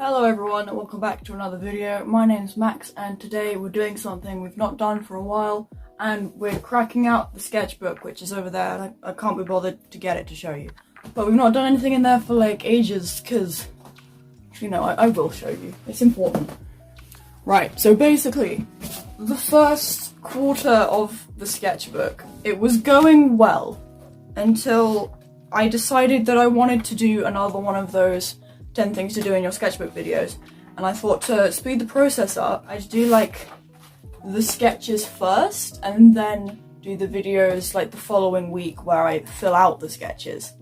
Hello everyone and welcome back to another video. My name's Max and today we're doing something we've not done for a while and we're cracking out the sketchbook which is over there and I can't be bothered to get it to show you. But we've not done anything in there for like ages because, you know, I will show you. It's important. Right, so basically, the first quarter of the sketchbook, it was going well until I decided that I wanted to do another one of those 10 things to do in your sketchbook videos, and I thought to speed the process up, I'd do like the sketches first and then do the videos like the following week where I fill out the sketches.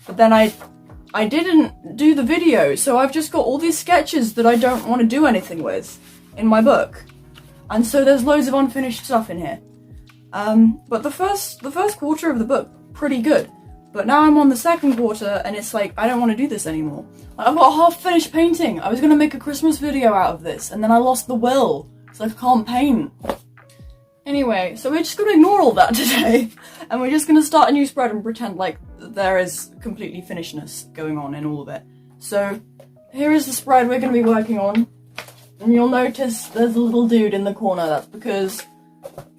But then I didn't do the videos, so I've just got all these sketches that I don't want to do anything with in my book. And so there's loads of unfinished stuff in here. But the first quarter of the book, pretty good. But now I'm on the second quarter and it's like, I don't want to do this anymore. I've got a half-finished painting. I was going to make a Christmas video out of this and then I lost the will, so I can't paint. Anyway, so we're just going to ignore all that today and we're just going to start a new spread and pretend like there is completely finishedness going on in all of it. So here is the spread we're going to be working on. And you'll notice there's a little dude in the corner. That's because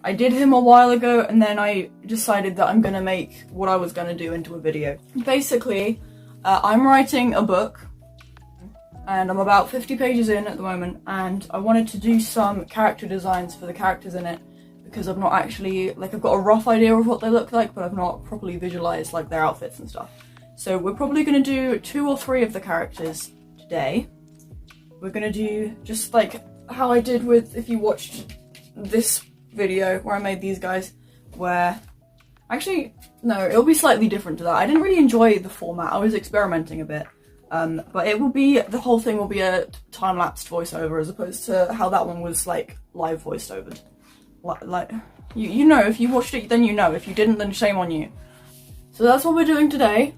I did him a while ago and then I decided that I'm going to make what I was going to do into a video. Basically, I'm writing a book and I'm about 50 pages in at the moment and I wanted to do some character designs for the characters in it because I've not actually, like, I've got a rough idea of what they look like but I've not properly visualized like their outfits and stuff. So we're probably going to do 2 or 3 of the characters today. We're going to do just like how I did with, if you watched this video where I made these guys, where actually no, it'll be slightly different to that. I didn't really enjoy the format. I was experimenting a bit, but it will be, the whole thing will be a time-lapsed voiceover as opposed to how that one was like live voiced over. Like you know, if you watched it then you know, if you didn't then shame on you. So that's what we're doing today.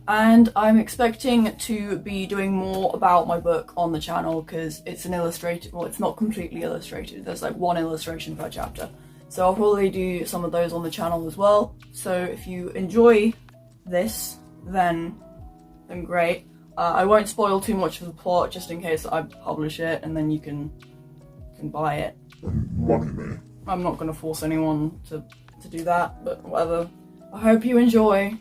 And I'm expecting to be doing more about my book on the channel because it's an illustrated, well, it's not completely illustrated, there's like 1 illustration per chapter. So I'll probably do some of those on the channel as well. So if you enjoy this, then great. I won't spoil too much of the plot just in case I publish it and then you can buy it. Lucky me. I'm not going to force anyone to do that, but whatever. I hope you enjoy.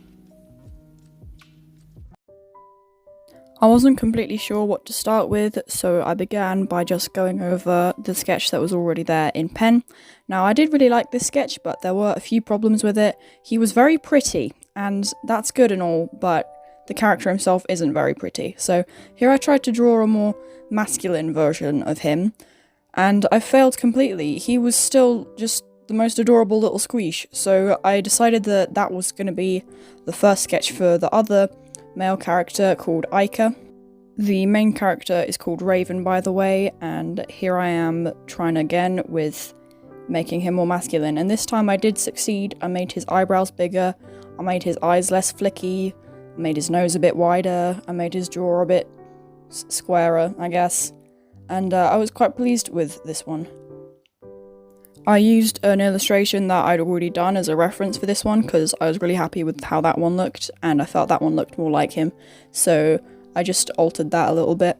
I wasn't completely sure what to start with, so I began by just going over the sketch that was already there in pen. Now, I did really like this sketch, but there were a few problems with it. He was very pretty, and that's good and all, but the character himself isn't very pretty. So here I tried to draw a more masculine version of him, and I failed completely. He was still just the most adorable little squeesh, so I decided that that was going to be the first sketch for the other male character called Ica. The main character is called Raven, by the way, and here I am trying again with making him more masculine, and this time I did succeed. I made his eyebrows bigger, I made his eyes less flicky, I made his nose a bit wider, I made his jaw a bit squarer, I guess, and I was quite pleased with this one. I used an illustration that I'd already done as a reference for this one because I was really happy with how that one looked and I felt that one looked more like him, so I just altered that a little bit.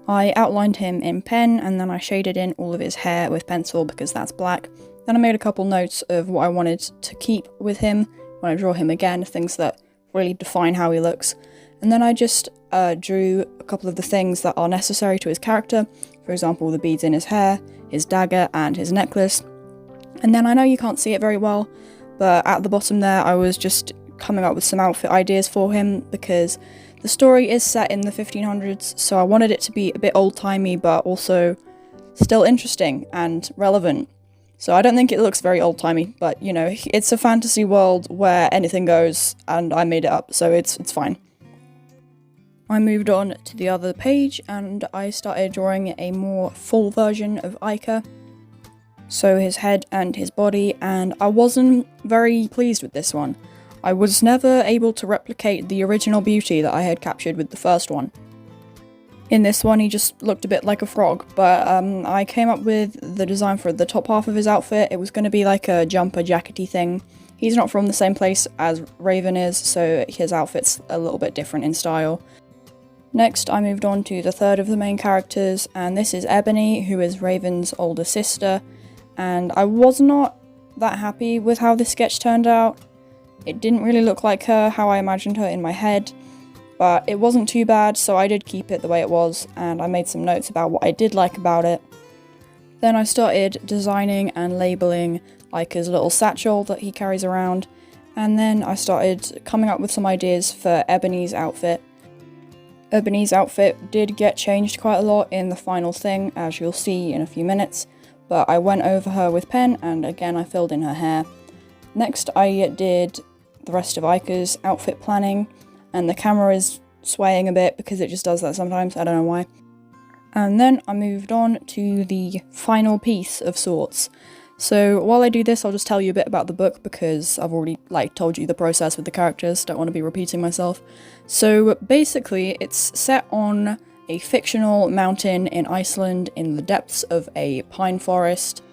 I outlined him in pen and then I shaded in all of his hair with pencil because that's black. Then I made a couple notes of what I wanted to keep with him when I draw him again, things that really define how he looks. And then I just drew a couple of the things that are necessary to his character, for example the beads in his hair, his dagger and his necklace. And then I know you can't see it very well, but at the bottom there I was just coming up with some outfit ideas for him because the story is set in the 1500s, so I wanted it to be a bit old-timey but also still interesting and relevant. So I don't think it looks very old-timey, but you know, it's a fantasy world where anything goes and I made it up, so it's fine. I moved on to the other page and I started drawing a more full version of Ica. So his head and his body, and I wasn't very pleased with this one. I was never able to replicate the original beauty that I had captured with the first one. In this one he just looked a bit like a frog, but I came up with the design for the top half of his outfit. It was going to be like a jumper jackety thing. He's not from the same place as Raven is, so his outfit's a little bit different in style. Next, I moved on to the third of the main characters, and this is Ebony, who is Raven's older sister, and I was not that happy with how this sketch turned out. It didn't really look like her, how I imagined her in my head, but it wasn't too bad, so I did keep it the way it was, and I made some notes about what I did like about it. Then I started designing and labelling Ica's little satchel that he carries around, and then I started coming up with some ideas for Ebony's outfit. Ebony's outfit did get changed quite a lot in the final thing, as you'll see in a few minutes, but I went over her with pen, and again I filled in her hair. Next I did the rest of Ica's outfit planning, and the camera is swaying a bit because it just does that sometimes, I don't know why. And then I moved on to the final piece of sorts. So while I do this, I'll just tell you a bit about the book because I've already told you the process with the characters, don't want to be repeating myself. So basically it's set on a fictional mountain in Iceland in the depths of a pine forest,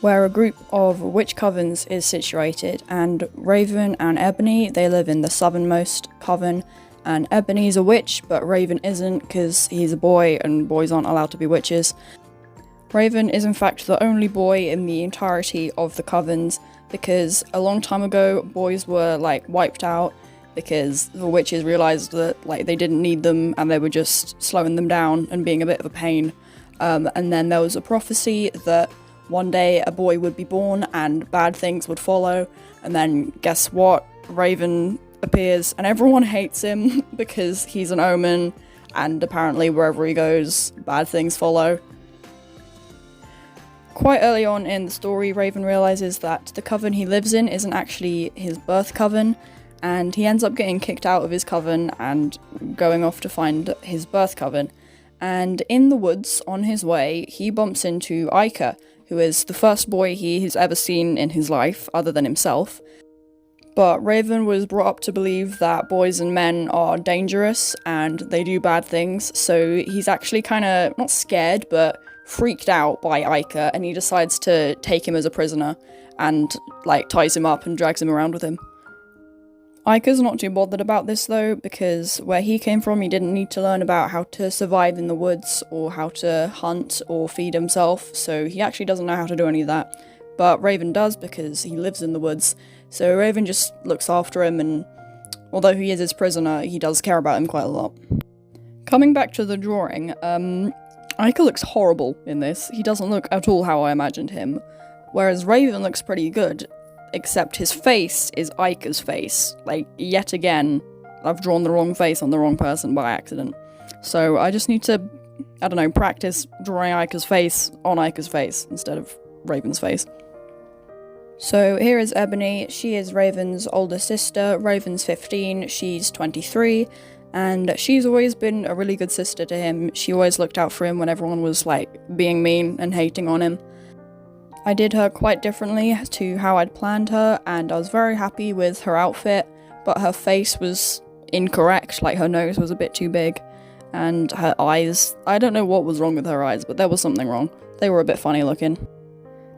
where a group of witch covens is situated, and Raven and Ebony, they live in the southernmost coven, and Ebony's a witch, but Raven isn't because he's a boy and boys aren't allowed to be witches. Raven is in fact the only boy in the entirety of the covens, because a long time ago boys were wiped out because the witches realised that they didn't need them and they were just slowing them down and being a bit of a pain. And then there was a prophecy that one day a boy would be born and bad things would follow, and then guess what? Raven appears and everyone hates him because he's an omen, and apparently wherever he goes, bad things follow. Quite early on in the story, Raven realises that the coven he lives in isn't actually his birth coven, and he ends up getting kicked out of his coven and going off to find his birth coven. And in the woods, on his way, he bumps into Ica, who is the first boy he has ever seen in his life, other than himself. But Raven was brought up to believe that boys and men are dangerous and they do bad things, so he's actually kind of, not scared, but freaked out by Ica, and he decides to take him as a prisoner and ties him up and drags him around with him. Ica's not too bothered about this though, because where he came from he didn't need to learn about how to survive in the woods or how to hunt or feed himself, so he actually doesn't know how to do any of that. But Raven does because he lives in the woods, so Raven just looks after him, and although he is his prisoner, he does care about him quite a lot. Coming back to the drawing, Ica looks horrible in this. He doesn't look at all how I imagined him, whereas Raven looks pretty good, except his face is Ica's face. Yet again, I've drawn the wrong face on the wrong person by accident. So I just need to, practice drawing Ica's face on Ica's face instead of Raven's face. So here is Ebony. She is Raven's older sister. Raven's 15, she's 23. And she's always been a really good sister to him. She always looked out for him when everyone was being mean and hating on him. I did her quite differently to how I'd planned her, and I was very happy with her outfit, but her face was incorrect, her nose was a bit too big, and her eyes, I don't know what was wrong with her eyes, but there was something wrong. They were a bit funny looking.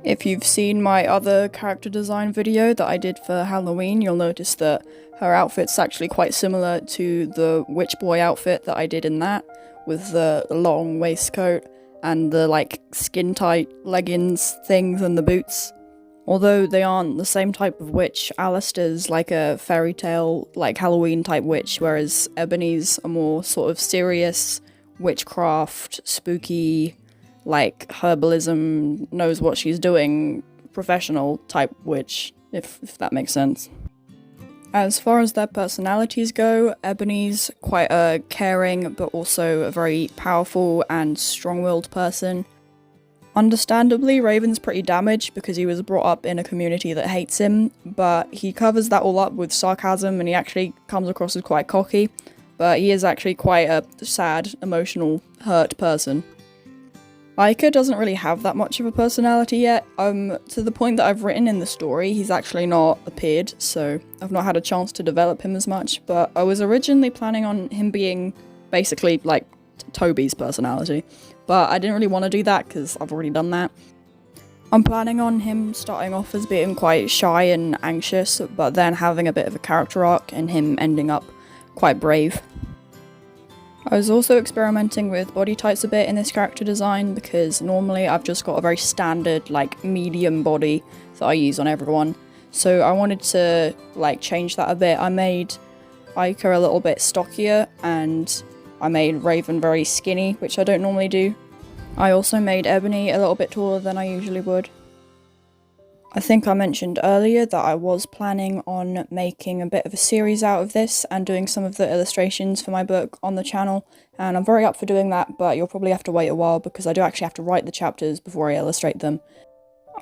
If you've seen my other character design video that I did for Halloween, you'll notice that her outfit's actually quite similar to the witch boy outfit that I did in that, with the long waistcoat and the skin-tight leggings things and the boots. Although they aren't the same type of witch, Alistair's a fairy tale, Halloween type witch, whereas Ebony's a more sort of serious witchcraft, spooky, herbalism, knows what she's doing, professional type witch, if that makes sense. As far as their personalities go, Ebony's quite a caring but also a very powerful and strong-willed person. Understandably, Raven's pretty damaged because he was brought up in a community that hates him, but he covers that all up with sarcasm and he actually comes across as quite cocky, but he is actually quite a sad, emotional, hurt person. Ica doesn't really have that much of a personality yet, to the point that I've written in the story, he's actually not appeared, so I've not had a chance to develop him as much, but I was originally planning on him being basically Toby's personality, but I didn't really want to do that because I've already done that. I'm planning on him starting off as being quite shy and anxious, but then having a bit of a character arc and him ending up quite brave. I was also experimenting with body types a bit in this character design because normally I've just got a very standard like medium body that I use on everyone. So I wanted to like change that a bit. I made Ica a little bit stockier and I made Raven very skinny, which I don't normally do. I also made Ebony a little bit taller than I usually would. I think I mentioned earlier that I was planning on making a bit of a series out of this and doing some of the illustrations for my book on the channel, and I'm very up for doing that, but you'll probably have to wait a while because I do actually have to write the chapters before I illustrate them.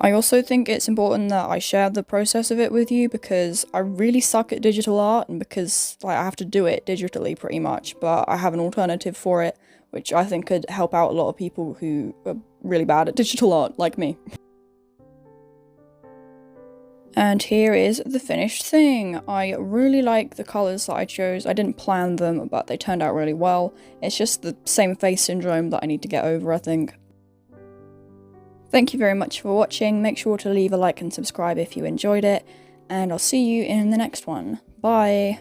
I also think it's important that I share the process of it with you because I really suck at digital art and because like I have to do it digitally pretty much, but I have an alternative for it which I think could help out a lot of people who are really bad at digital art like me. And here is the finished thing. I really like the colours that I chose. I didn't plan them, but they turned out really well. It's just the same face syndrome that I need to get over, I think. Thank you very much for watching. Make sure to leave a like and subscribe if you enjoyed it, and I'll see you in the next one. Bye!